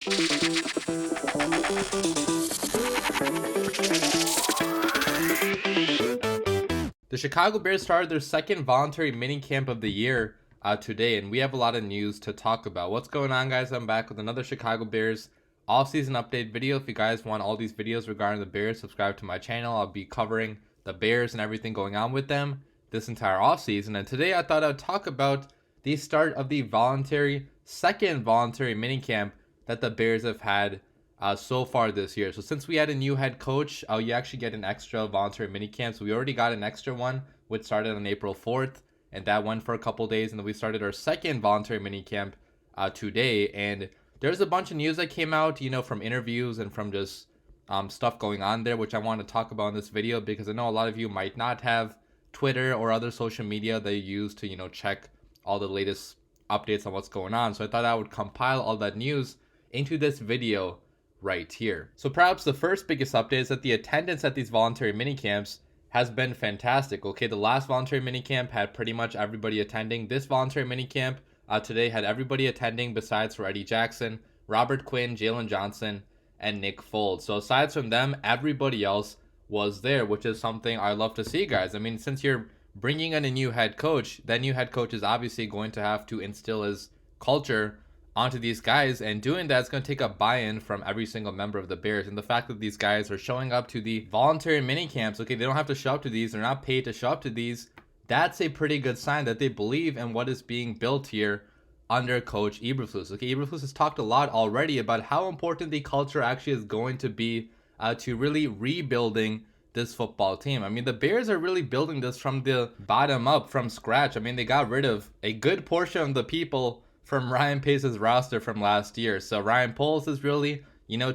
The Chicago Bears started their second voluntary minicamp of the year today, and we have a lot of news to talk about. What's going on, guys? I'm back with another Chicago Bears off-season update video. If you guys want all these videos regarding the Bears, subscribe to my channel. I'll be covering the Bears and everything going on with them this entire off-season. And today I thought I'd talk about the start of the second voluntary minicamp that the Bears have had so far this year. So since we had a new head coach, you actually get an extra voluntary minicamp. So we already got an extra one, which started on April 4th, and that went for a couple days. And then we started our second voluntary minicamp today. And there's a bunch of news that came out, from interviews and from just stuff going on there, which I want to talk about in this video, because I know a lot of you might not have Twitter or other social media that you use to, check all the latest updates on what's going on. So I thought I would compile all that news into this video right here. So perhaps the first biggest update is that the attendance at these voluntary minicamps has been fantastic. Okay, the last voluntary minicamp had pretty much everybody attending. This voluntary minicamp today had everybody attending besides for Eddie Jackson, Robert Quinn, Jalen Johnson, and Nick Foles. So aside from them, everybody else was there, which is something I love to see, guys. I mean, since you're bringing in a new head coach, that new head coach is obviously going to have to instill his culture onto these guys, and doing that is going to take a buy-in from every single member of the Bears. And the fact that these guys are showing up to the voluntary minicamps, okay, they don't have to show up to these, they're not paid to show up to these, that's a pretty good sign that they believe in what is being built here under Coach Eberflus. Okay, Eberflus has talked a lot already about how important the culture actually is going to be to really rebuilding this football team. I mean, the Bears are really building this from the bottom up, from scratch. I mean, they got rid of a good portion of the people from Ryan Pace's roster from last year. So Ryan Poles is really,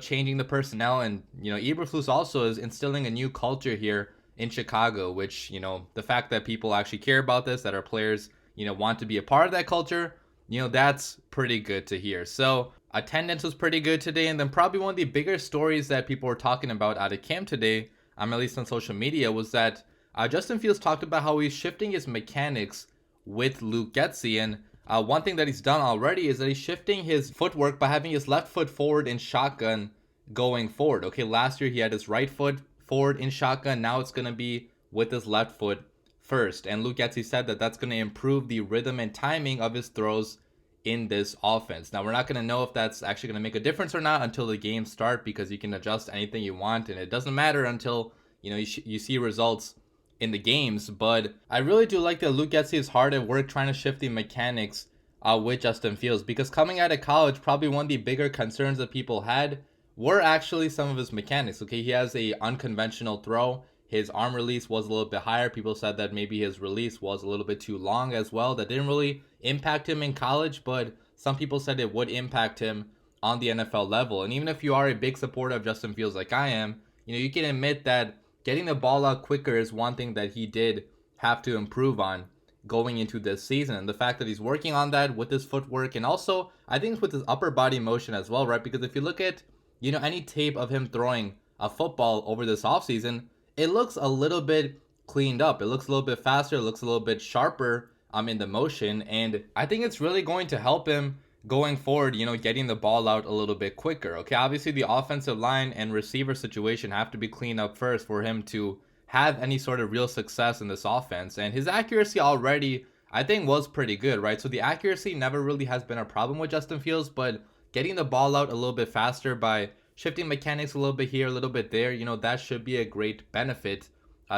changing the personnel, and, Eberflus also is instilling a new culture here in Chicago, which, the fact that people actually care about this, that our players, want to be a part of that culture, that's pretty good to hear. So attendance was pretty good today. And then probably one of the bigger stories that people were talking about out of camp today, at least on social media, was that Justin Fields talked about how he's shifting his mechanics with Luke Getsy. And one thing that he's done already is that he's shifting his footwork by having his left foot forward in shotgun going forward. Okay, last year he had his right foot forward in shotgun. Now it's going to be with his left foot first. And Luke Getsy said that that's going to improve the rhythm and timing of his throws in this offense. Now, we're not going to know if that's actually going to make a difference or not until the games start, because you can adjust anything you want, and it doesn't matter until, you see results in the games. But I really do like that Luke Getsy is hard at work trying to shift the mechanics with Justin Fields, because coming out of college, probably one of the bigger concerns that people had were actually some of his mechanics. Okay, he has a unconventional throw. His arm release was a little bit higher. People said that maybe his release was a little bit too long as well. That didn't really impact him in college, but some people said it would impact him on the NFL level. And even if you are a big supporter of Justin Fields like I am, you can admit that getting the ball out quicker is one thing that he did have to improve on going into this season. And the fact that he's working on that with his footwork, and also I think it's with his upper body motion as well, right? Because if you look at, any tape of him throwing a football over this offseason, it looks a little bit cleaned up. It looks a little bit faster. It looks a little bit sharper in the motion. And I think it's really going to help him going forward, getting the ball out a little bit quicker. Okay, obviously the offensive line and receiver situation have to be cleaned up first for him to have any sort of real success in this offense. And his accuracy already, I think, was pretty good, right? So the accuracy never really has been a problem with Justin Fields, but getting the ball out a little bit faster by shifting mechanics a little bit here, a little bit there, that should be a great benefit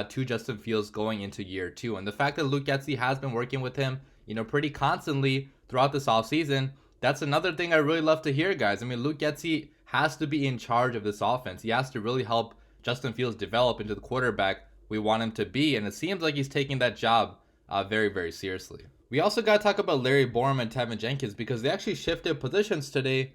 to Justin Fields going into year 2. And the fact that Luke Getsy has been working with him, pretty constantly throughout this offseason, that's another thing I really love to hear, guys. I mean, Luke Getsy has to be in charge of this offense. He has to really help Justin Fields develop into the quarterback we want him to be. And it seems like he's taking that job very, very seriously. We also got to talk about Larry Borom and Teven Jenkins, because they actually shifted positions today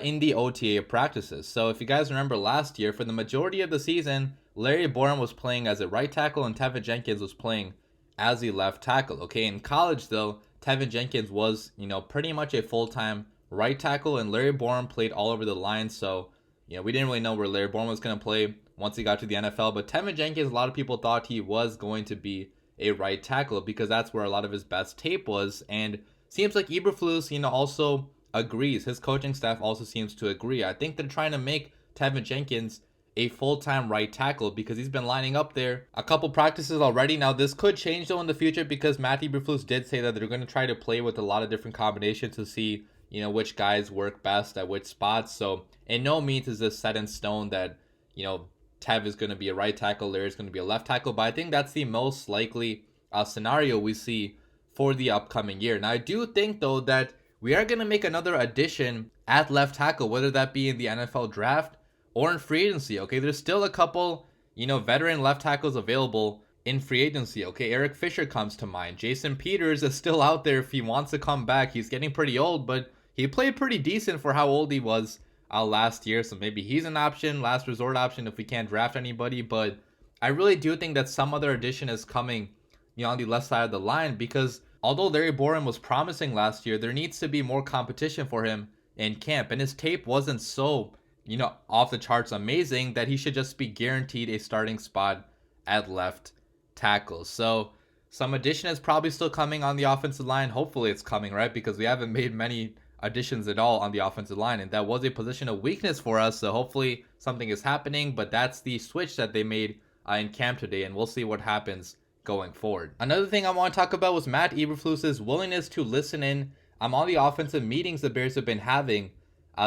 in the OTA practices. So if you guys remember last year, for the majority of the season, Larry Borom was playing as a right tackle and Teven Jenkins was playing as a left tackle. Okay, in college though, Teven Jenkins was, pretty much a full-time right tackle, and Larry Borom played all over the line. So, we didn't really know where Larry Borom was going to play once he got to the NFL. But Teven Jenkins, a lot of people thought he was going to be a right tackle because that's where a lot of his best tape was. And seems like Eberflus, also agrees. His coaching staff also seems to agree. I think they're trying to make Teven Jenkins a full-time right tackle because he's been lining up there a couple practices already. Now, this could change though in the future because Matt Eberflus did say that they're going to try to play with a lot of different combinations to see, you know, which guys work best at which spots. So in no means is this set in stone that, you know, Tev is going to be a right tackle, Larry's going to be a left tackle, but I think that's the most likely scenario we see for the upcoming year. Now, I do think though that we are going to make another addition at left tackle, whether that be in the NFL draft or in free agency. Okay, there's still a couple, you know, veteran left tackles available in free agency. Okay, Eric Fisher comes to mind. Jason Peters is still out there if he wants to come back. He's getting pretty old, but he played pretty decent for how old he was last year. So maybe he's an option, last resort option if we can't draft anybody. But I really do think that some other addition is coming, you know, on the left side of the line, because although Larry Borum was promising last year, there needs to be more competition for him in camp. And his tape wasn't so, you know, off the charts amazing that he should just be guaranteed a starting spot at left tackle. So some addition is probably still coming on the offensive line. Hopefully it's coming, right? Because we haven't made many additions at all on the offensive line, and that was a position of weakness for us. So hopefully something is happening, but that's the switch that they made in camp today, and we'll see what happens going forward. Another thing I want to talk about was Matt Eberflus's willingness to listen in on the offensive meetings the Bears have been having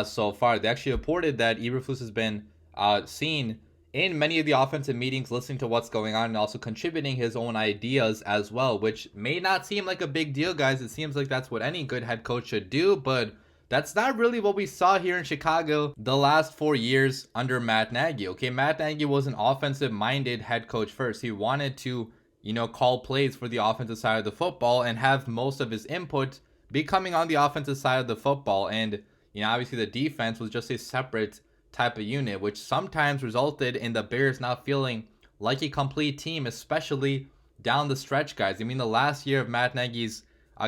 so far. They actually reported that Eberflus has been seen in many of the offensive meetings, listening to what's going on and also contributing his own ideas as well, which may not seem like a big deal, guys. It seems like that's what any good head coach should do, but that's not really what we saw here in Chicago the last 4 years under Matt Nagy. Okay, Matt Nagy was an offensive-minded head coach first. He wanted to, you know, call plays for the offensive side of the football and have most of his input be coming on the offensive side of the football. And, you know, obviously the defense was just a separate type of unit, which sometimes resulted in the Bears not feeling like a complete team, especially down the stretch, guys. I mean, the last year of Matt Nagy's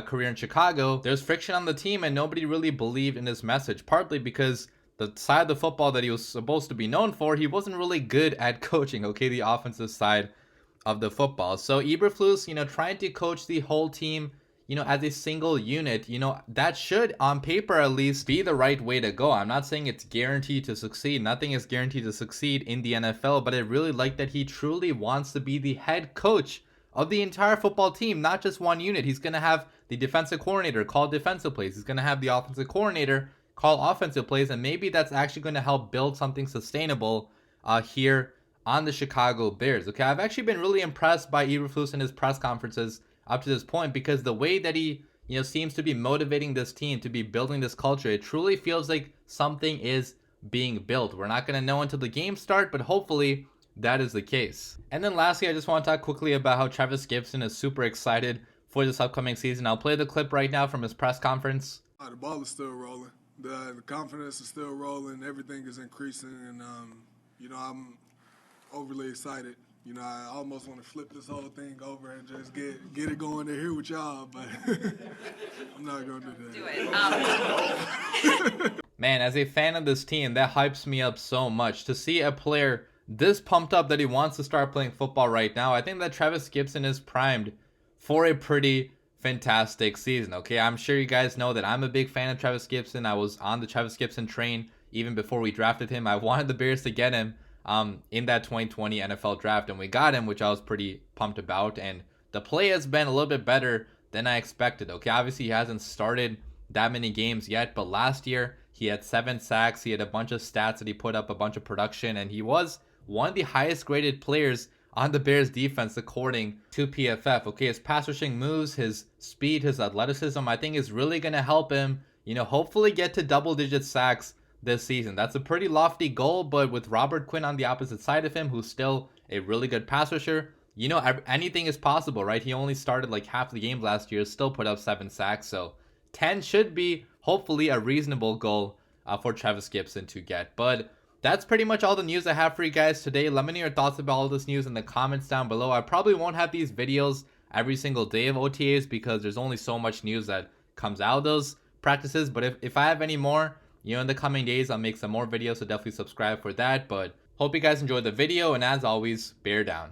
career in Chicago, there's friction on the team and nobody really believed in his message, partly because the side of the football that he was supposed to be known for, he wasn't really good at coaching, okay, the offensive side of the football. So Eberflus, you know, trying to coach the whole team, you know, as a single unit, you know, that should, on paper at least, be the right way to go. I'm not saying it's guaranteed to succeed. Nothing is guaranteed to succeed in the NFL, but I really like that he truly wants to be the head coach of the entire football team, not just one unit. He's going to have the defensive coordinator call defensive plays. He's going to have the offensive coordinator call offensive plays, and maybe that's actually going to help build something sustainable here on the Chicago Bears. Okay, I've actually been really impressed by Eberflus in his press conferences up to this point, because the way that he, you know, seems to be motivating this team to be building this culture, it truly feels like something is being built. We're not going to know until the games start, but hopefully that is the case. And then lastly, I just want to talk quickly about how Travis Gibson is super excited for this upcoming season. I'll play the clip right now from his press conference. The ball is still rolling. The confidence is still rolling. Everything is increasing, and you know, I'm overly excited. You know, I almost want to flip this whole thing over and just get it going to here with y'all, but I'm not going to do that. Do it. Man, as a fan of this team, that hypes me up so much. To see a player this pumped up that he wants to start playing football right now, I think that Travis Gibson is primed for a pretty fantastic season. Okay, I'm sure you guys know that I'm a big fan of Travis Gibson. I was on the Travis Gibson train even before we drafted him. I wanted the Bears to get him in that 2020 NFL draft, and we got him, which I was pretty pumped about. And the play has been a little bit better than I expected. Okay, obviously he hasn't started that many games yet, but last year he had 7 sacks. He had a bunch of stats that he put up, a bunch of production, and he was one of the highest graded players on the Bears defense according to PFF. Okay, his pass rushing moves, his speed, his athleticism, I think is really going to help him, you know, hopefully get to double-digit sacks this season. That's a pretty lofty goal, but with Robert Quinn on the opposite side of him, who's still a really good pass rusher, you know, anything is possible, right? He only started like half the game last year, still put up 7 sacks, so 10 should be hopefully a reasonable goal for Travis Gibson to get. But that's pretty much all the news I have for you guys today. Let me know your thoughts about all this news in the comments down below. I probably won't have these videos every single day of OTAs because there's only so much news that comes out of those practices, but if I have any more, you know, in the coming days, I'll make some more videos, so definitely subscribe for that. But hope you guys enjoyed the video, and as always, bear down.